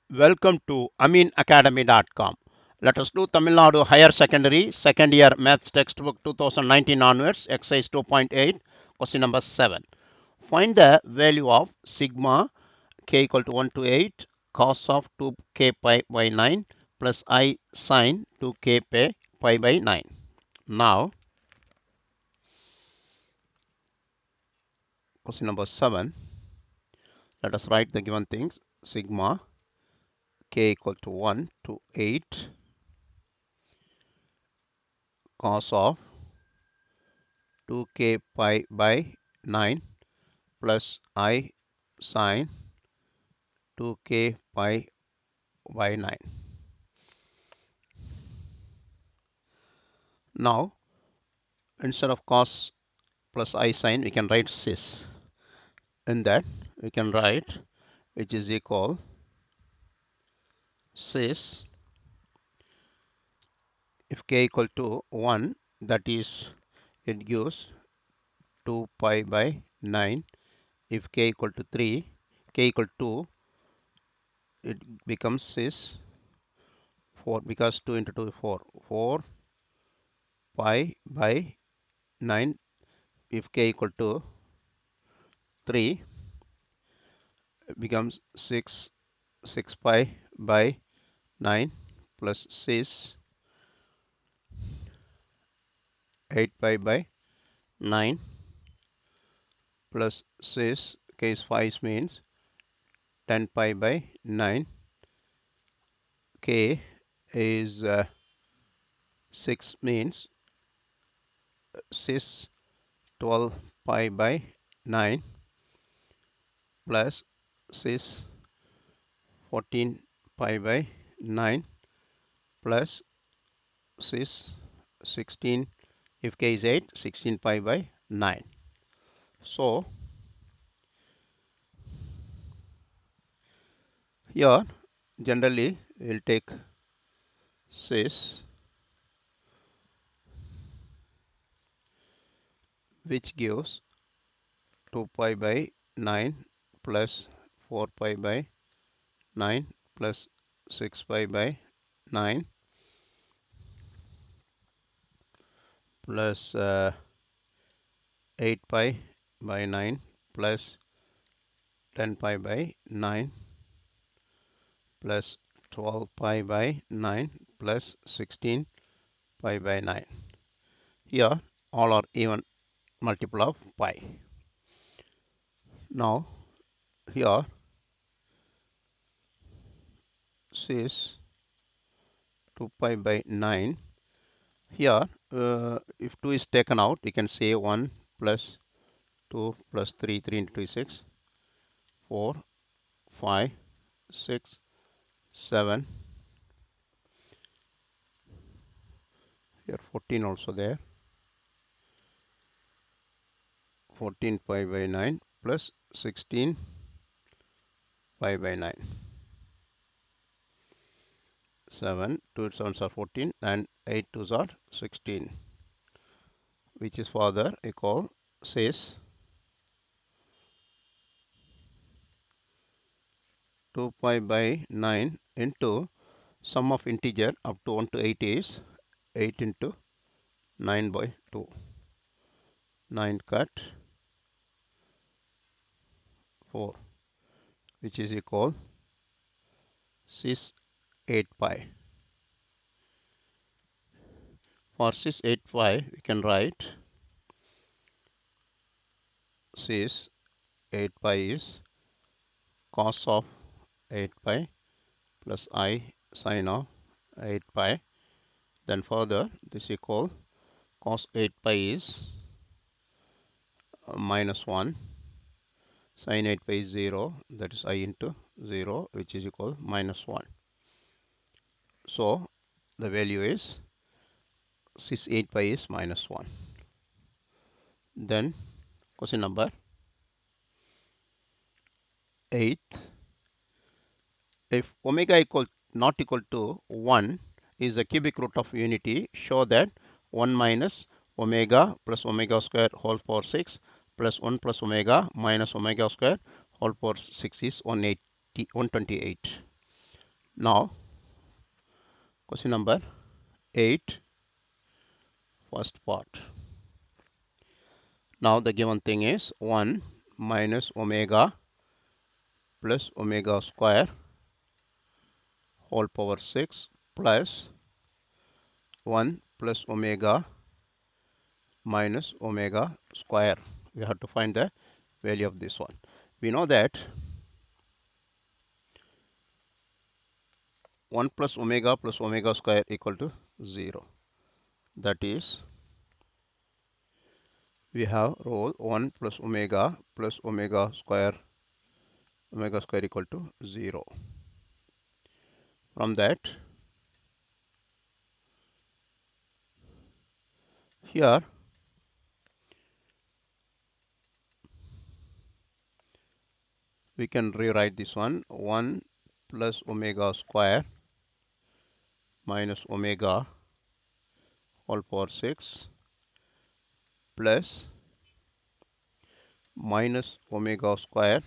Welcome to aminacademy.com. Let us do Tamil Nadu Higher Secondary Second Year Maths Textbook 2019 onwards, exercise 2.8, question number 7. Find the value of sigma k equal to 1 to 8 cos of 2k pi by 9 plus I sine 2k pi by 9. Now, question number 7. Let us write the given things. Sigma k equal to 1 to 8 cos of 2k pi by 9 plus I sine 2k pi by 9. Now, instead of cos plus I sine, we can write cis. In that, we can write which is equal cis if k equal to 1, that is, it gives 2 pi by 9. If k equal to 3, k equal to 2, it becomes cis 4 because 2 into 2 is 4. 4 pi by 9. If k equal to 3, it becomes 6 pi by 9 plus cis 8 pi by 9 plus cis case 5 means 10 pi by 9. K is 6 means cis 12 pi by 9 plus cis 14 pi by 9 plus cis 16, if k is 8, 16 pi by 9. So here generally we'll take cis which gives 2 pi by 9 plus 4 pi by 9 plus 6 pi by 9 plus 8 pi by 9 plus 10 pi by 9 plus 12 pi by 9 plus 16 pi by 9. Here all are even multiple of pi. Now here cis 2 pi by 9. Here if 2 is taken out, you can say 1 plus 2 plus 3, 3 into 2 is 6, 4, 5, 6, 7, here 14 also there, 14 pi by 9 plus 16 pi by 9. 7, 2 7s are 14 and 8 2s are 16, which is further equal says 2 pi by 9 into sum of integer up to 1 to 8 is 8 into 9 by 2. 9 cut 4, which is equal cis 8 pi. For cis 8 pi, we can write cis 8 pi is cos of 8 pi plus I sine of 8 pi. Then further, this equal cos 8 pi is minus 1. Sine 8 pi is 0. That is I into 0, which is equal minus 1. So the value is cis 8 pi is minus 1. Then question number 8. If omega equal not equal to 1 is the cubic root of unity, show that 1 minus omega plus omega square whole power 6 plus 1 plus omega minus omega square whole power 6 is 128. Now question number 8, first part. Now the given thing is 1 minus omega plus omega square whole power 6 plus 1 plus omega minus omega square. We have to find the value of this one. We know that 1 plus omega square equal to 0. That is, we have rule 1 plus omega square equal to 0. From that, here we can rewrite this one 1 plus omega square minus omega whole power 6 plus minus omega square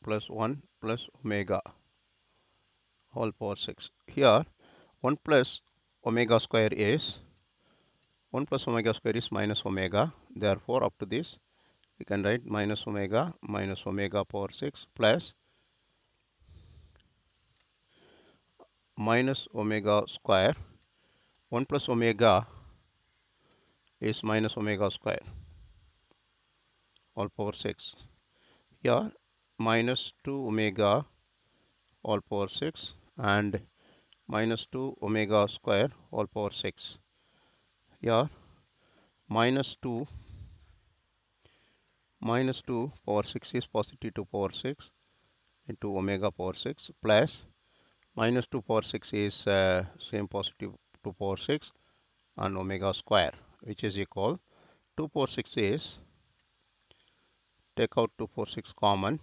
plus 1 plus omega whole power 6. Here 1 plus omega square is 1 plus omega square is minus omega. Therefore, up to this we can write minus omega power 6 plus minus omega square. 1 plus omega is minus omega square all power 6. Here minus 2 omega all power 6 and minus 2 omega square all power 6. Here minus 2 power 6 is positive 2 power 6 into omega power 6 plus minus 2 power 6 is same positive 2 power 6 and omega square, which is equal 2 power 6 is, take out 2 power 6 common.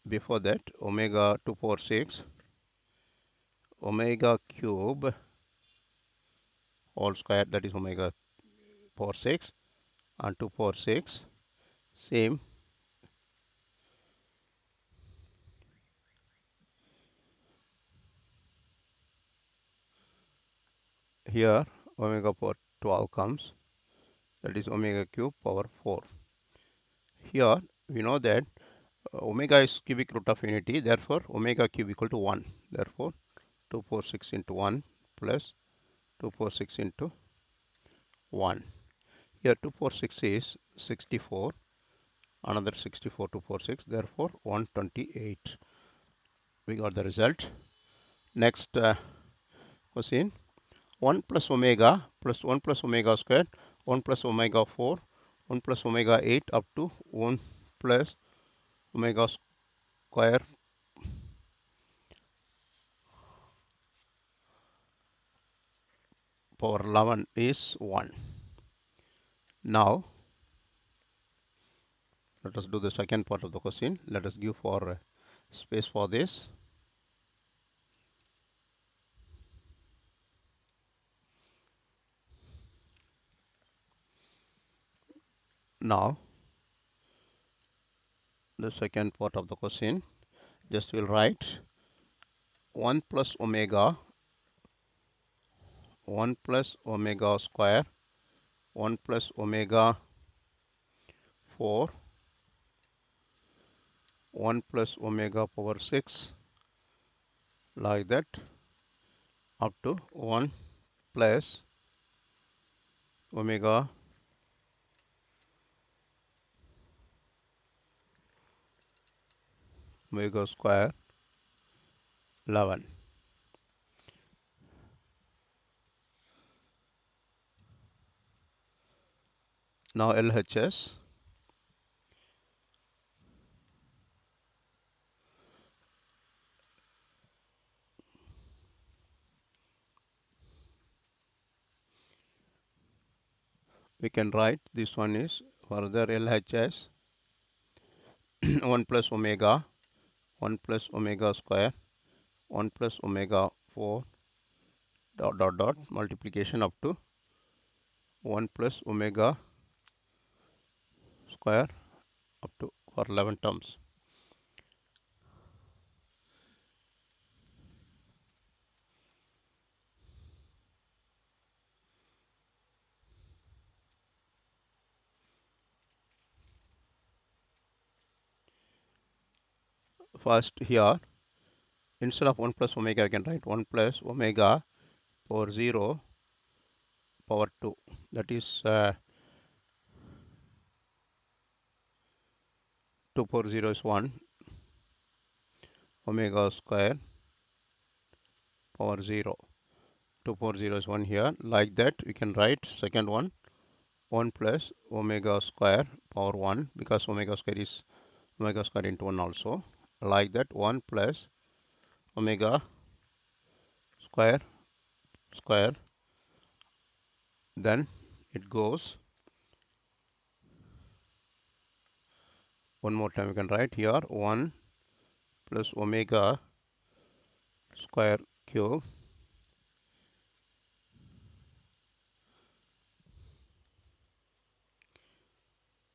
Before that, omega 2 power 6 omega cube whole square, that is omega power 6 and 2 power 6 same here omega power 12 comes, that is omega cube power 4. Here we know that omega is cubic root of unity, therefore omega cube equal to 1. Therefore 246 into 1 plus 246 into 1. Here 246 is 64, another 64 246, therefore 128. We got the result. Next question, 1 plus omega plus 1 plus omega squared, 1 plus omega 4, 1 plus omega 8 up to 1 plus omega square power 11 is 1. Now let us do the second part of the question. Let us give for space for this. Now the second part of the question, just will write 1 plus omega 1 plus omega square 1 plus omega 4 1 plus omega power 6 like that up to 1 plus omega square 11. Now LHS, we can write this one is further LHS 1 plus omega 1 plus omega square 1 plus omega 4 dot dot dot multiplication up to 1 plus omega square up to for 11 terms. First here, instead of 1 plus omega, I can write 1 plus omega power 0 power 2. That is 2 power 0 is 1 omega square power 0. 2 power 0 is 1 here. Like that, we can write second one 1 plus omega square power 1 because omega square is omega square into 1 also. Like that, 1 plus omega square square. Then it goes one more time. We can write here 1 plus omega square cube.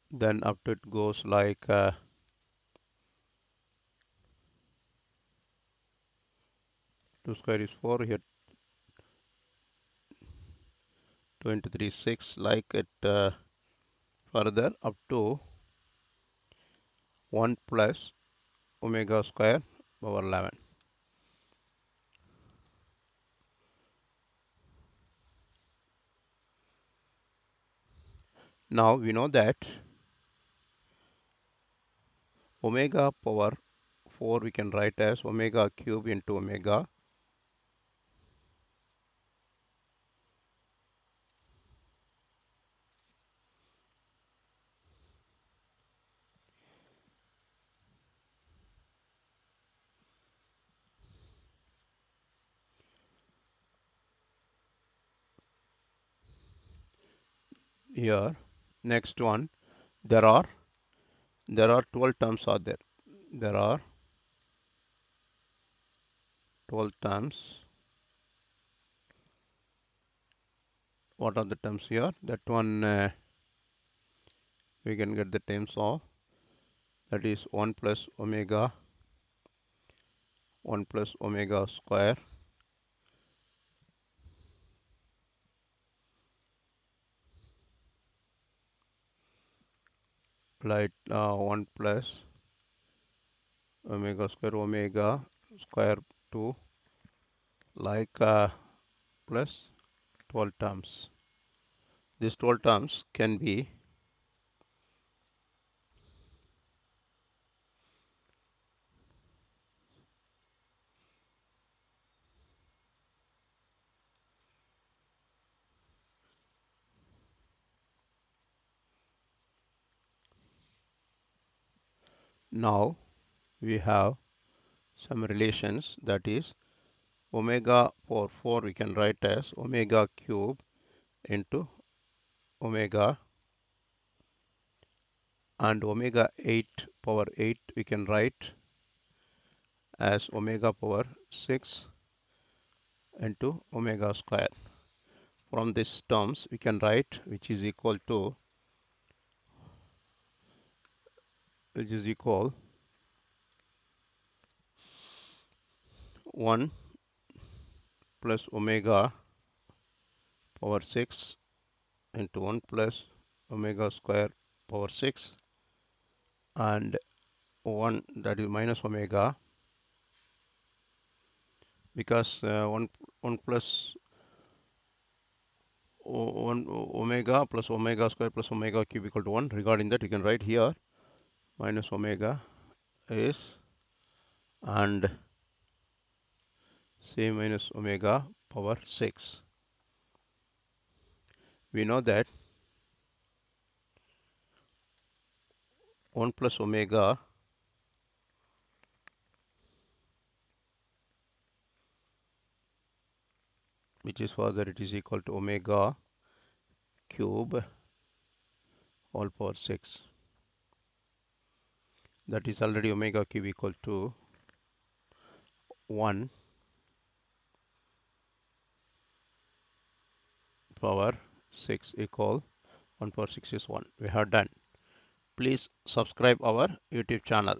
Then up to it goes like 2 square is 4 here, 2 into 3 is 6, like it further up to 1 plus omega square power 11. Now we know that omega power 4 we can write as omega cube into omega. Here, next one, there are 12 terms are there. There are 12 terms. What are the terms here? That one we can get the terms of, that is 1 plus omega, 1 plus omega square, like 1 plus omega square 2, like plus 12 terms. These 12 terms can be now we have some relations, that is omega power 4 we can write as omega cube into omega, and omega 8 power 8 we can write as omega power 6 into omega square. From these terms we can write which is equal 1 plus omega power 6 into 1 plus omega square power 6 and 1, that is minus omega, because 1 plus 1 omega plus omega square plus omega cube equal to 1. Regarding that, you can write here minus omega is, and say minus omega power 6. We know that 1 plus omega which is further it is equal to omega cube all power 6. That is already omega cube equal to 1 power 6 equal 1 power 6 is 1. We have done. Please subscribe our YouTube channel.